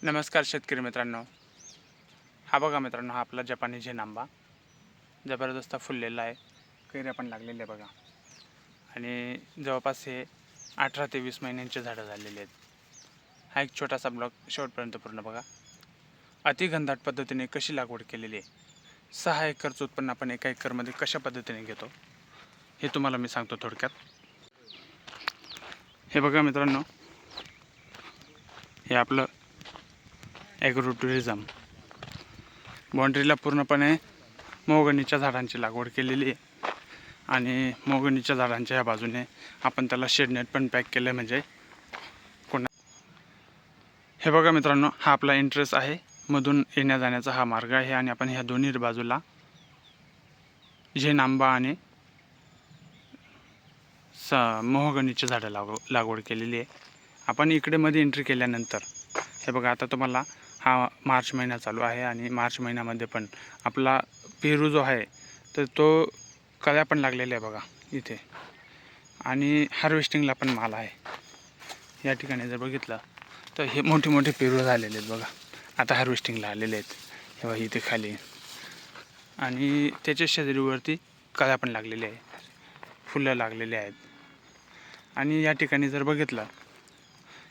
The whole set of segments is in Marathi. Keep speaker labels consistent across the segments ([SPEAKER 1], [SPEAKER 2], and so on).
[SPEAKER 1] नमस्कार शेतकरी मित्रांनो. हा बघा मित्रांनो, हा आपला जपानी झेन आंबा जबरदस्त फुललेला आहे. कैऱ्या पण लागलेल्या आहे बघा. आणि जवळपास हे 18 ते 20 महिन्यांचे झाडं झालेले आहेत. हा एक छोटासा ब्लॉग शेवटपर्यंत पूर्ण बघा. अतिघनदाट पद्धतीने कशी लागवड केलेली आहे, 6 एकरचं उत्पन्न आपण एका एकरमध्ये कशा पद्धतीने घेतो हे तुम्हाला मी सांगतो थोडक्यात. हे बघा मित्रांनो, हे आपलं ॲग्रो टुरिझम. बाउंड्रीला पूर्णपणे मोहगनीच्या झाडांची लागवड केलेली आहे. आणि मोहगनीच्या झाडांच्या ह्या बाजूने आपण त्याला शेडनेट पण पॅक केलं आहे. म्हणजे हे बघा मित्रांनो, हा आपला एंट्रेस आहे. मधून येण्या जाण्याचा हा मार्ग आहे. आणि आपण ह्या दोन्ही बाजूला झेन आंबा आणि मोहगनीची झाडं लागवड केलेली आहे. आपण इकडे मध्ये एंट्री केल्यानंतर हे बघा, आता तुम्हाला हा मार्च महिना चालू आहे. आणि मार्च महिन्यामध्ये पण आपला पेरू जो आहे तर तो कळ्या पण लागलेल्या आहे बघा इथे. आणि हार्वेस्टिंगला पण माल आहे. या ठिकाणी जर बघितलं तर हे मोठे मोठे पेरू झालेले आहेत बघा. आता हार्वेस्टिंगला आलेले आहेत हे बघा इथे खाली. आणि त्याच्या शेजारीवरती कळ्या पण लागलेल्या आहेत, फुलं लागलेली आहेत. आणि या ठिकाणी जर बघितलं,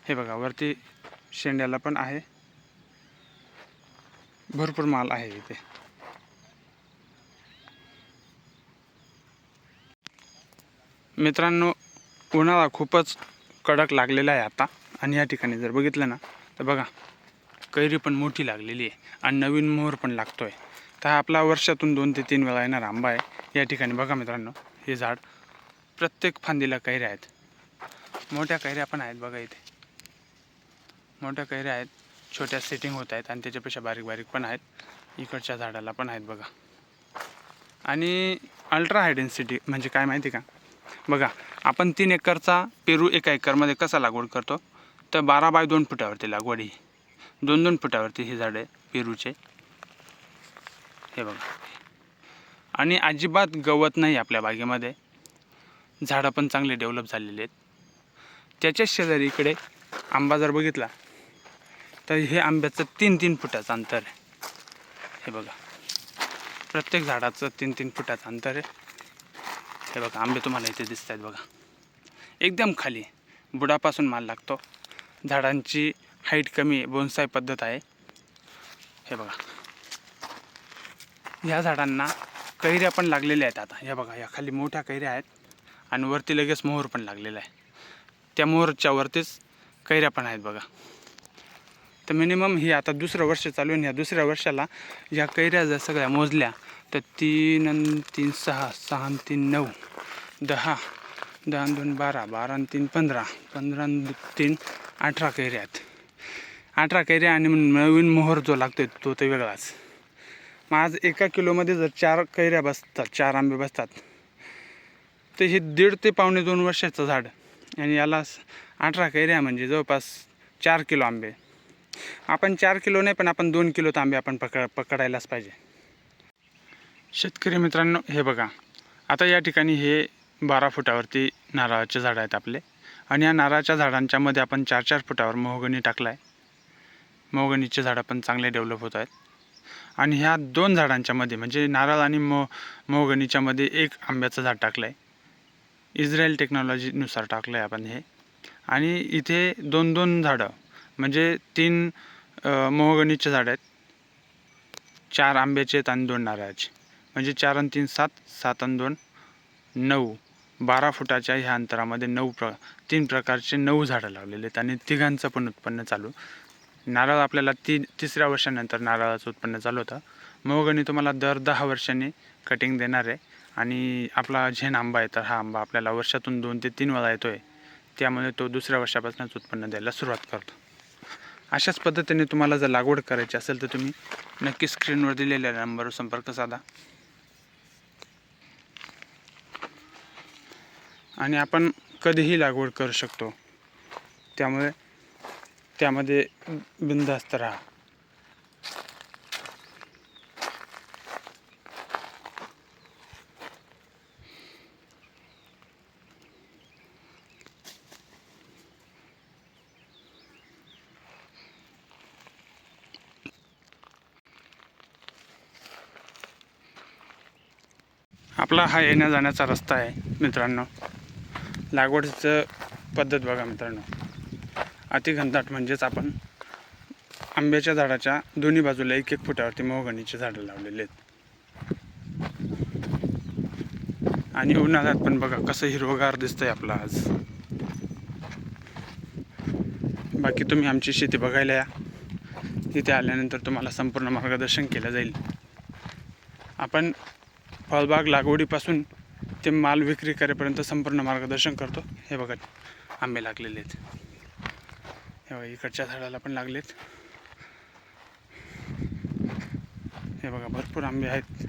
[SPEAKER 1] हे बघा वरती शेंड्याला पण आहे, भरपूर माल आहे इथे. मित्रांनो, उन्हाळा खूपच कडक लागलेला आहे आता. आणि या ठिकाणी जर बघितलं ना तर बघा, कैरी पण मोठी लागलेली आहे आणि नवीन मोहर पण लागतो आहे. तर हा आपला वर्षातून 2 ते 3 वेळा येणारा आंबा आहे. या ठिकाणी बघा मित्रांनो, हे झाड प्रत्येक फांदीला कैऱ्या आहेत. मोठ्या कैऱ्या पण आहेत बघा इथे. मोठ्या कैऱ्या आहेत, छोट्या सेटिंग होत आहेत आणि त्याच्यापेक्षा बारीक बारीक पण आहेत. इकडच्या झाडाला पण आहेत बघा. आणि अल्ट्रा हाय डेन्सिटी म्हणजे काय माहिती का, बघा आपण 3 एकरचा पेरू एका एकरमध्ये कसा लागवड करतो, तर 12 बाय 2 फुटावरती लागवड ही 2-2 फुटावरती ही झाडे पेरूचे. हे बघा, आणि अजिबात गवत नाही आपल्या बागेमध्ये. झाडं पण चांगले डेव्हलप झालेले आहेत. त्याच्याच शेजारी इकडे आंबा जर बघितला तर हे आंब्याचं 3-3 फुटाचं अंतर आहे. हे बघा, प्रत्येक झाडाचं 3-3 फुटाचं अंतर आहे. हे बघा, आंबे तुम्हाला इथे दिसत आहेत बघा, एकदम खाली बुडापासून माल लागतो. झाडांची हाईट कमी आहे, बोन्साय पद्धत आहे. हे बघा, ह्या झाडांना कैऱ्या पण लागलेल्या आहेत आता. हे बघा, या खाली मोठ्या कैऱ्या आहेत आणि वरती लगेच मोहर पण लागलेला आहे. त्या मोहरच्या वरतीच कैऱ्या पण आहेत बघा. तर मिनिमम ही आता दुसरं वर्ष चालू आहे. ह्या दुसऱ्या वर्षाला या कैऱ्या जर सगळ्या मोजल्या तर 3 आणि 3 6, 6 आणि 3 9, 10, 10 आणि 2 12, 12 आणि 3 15, 15 आणि 3 18 कैऱ्या आहेत. 18 कैऱ्या आणि नवीन मोहर जो लागतोय तो तर वेगळाच. मग आज एका किलोमध्ये जर 4 कैऱ्या बसतात, 4 आंबे बसतात, तर हे 1.5 ते पावणे 2 वर्षाचं झाड. आणि याला 18 कैऱ्या म्हणजे जवळपास 4 किलो आंबे. आपण 4 किलो नाही, पण आपण 2 किलो आंबे आपण पकडायलाच पाहिजे. शेतकरी मित्रांनो, हे बघा, आता या ठिकाणी हे 12 फुटावरती नारळाचे झाड आहेत आपले. आणि या नारळाच्या झाडांच्या मध्ये आपण 4-4 फुटावर मोहगनी टाकला आहे. मोहगनीचे झाडं पण चांगले डेव्हलप होत आहेत. आणि ह्या 2 झाडांच्या मध्ये म्हणजे नारळ आणि मोहगनीच्या मध्ये एक आंब्याचं झाड टाकलं आहे. इस्रायल टेक्नॉलॉजीनुसार टाकलं आहे आपण हे. आणि इथे 2-2 झाडं म्हणजे 3 मोहगनीचे झाड आहेत, 4 आंब्याचे आहेत आणि 2 नारळाचे. म्हणजे 4 आणि 3 7, 7 आणि 2 9, 12 फुटाच्या ह्या अंतरामध्ये 3 प्रकारचे 9 झाडं लावलेले आहेत. आणि तिघांचं पण उत्पन्न चालू. नारळ आपल्याला तिसऱ्या वर्षानंतर नारळाचं उत्पन्न चालू होतं. मोहगनी तुम्हाला दर 10 वर्षांनी कटिंग देणार आहे. आणि आपला झेन आंबा आहे तर हा आंबा आपल्याला वर्षातून 2 ते 3 वेळा येतो आहे. त्यामुळे तो दुसऱ्या वर्षापासूनच उत्पन्न द्यायला सुरुवात करतो. अशाच पद्धतीने तुम्हाला जर लागवड करायची असेल तर तुम्ही नक्की स्क्रीनवर दिलेल्या नंबरवर संपर्क साधा. आणि आपण कधीही लागवड करू शकतो, त्यामुळे त्यामध्ये बिनधास्त राहा. आपला हा येण्या जाण्याचा रस्ता आहे मित्रांनो. लागवडीचं पद्धत बघा मित्रांनो, अतिघनदाट म्हणजेच आपण आंब्याच्या झाडाच्या दोन्ही बाजूला 1-1 फुटावरती मोहगणीचे झाडं लावलेले आहेत. आणि उन्हाळ्यात पण बघा कसं हिरवगार दिसतंय आपलं आज. बाकी तुम्ही आमची शेती बघायला या, तिथे आल्यानंतर तुम्हाला संपूर्ण मार्गदर्शन केलं जाईल. आपण फळबाग लागवडीपासून ते माल विक्री करेपर्यंत संपूर्ण मार्गदर्शन करतो. हे बघा आंबे लागलेले आहेत, हे बघा इकडच्या झाडाला पण लागलेत. हे बघा भरपूर आंबे आहेत.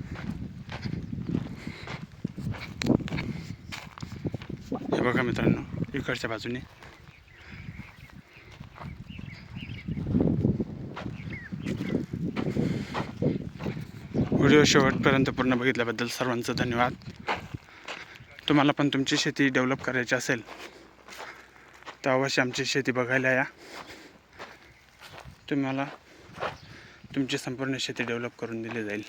[SPEAKER 1] हे बघा मित्रांनो इकडच्या बाजूने. व्हिडिओ शेवटपर्यंत पूर्ण बघितल्याबद्दल सर्वांचं धन्यवाद. तुम्हाला पण तुमची शेती डेव्हलप करायची असेल तर अवश्य आमची शेती बघायला या. तुम्हाला तुमची संपूर्ण शेती डेव्हलप करून दिली जाईल.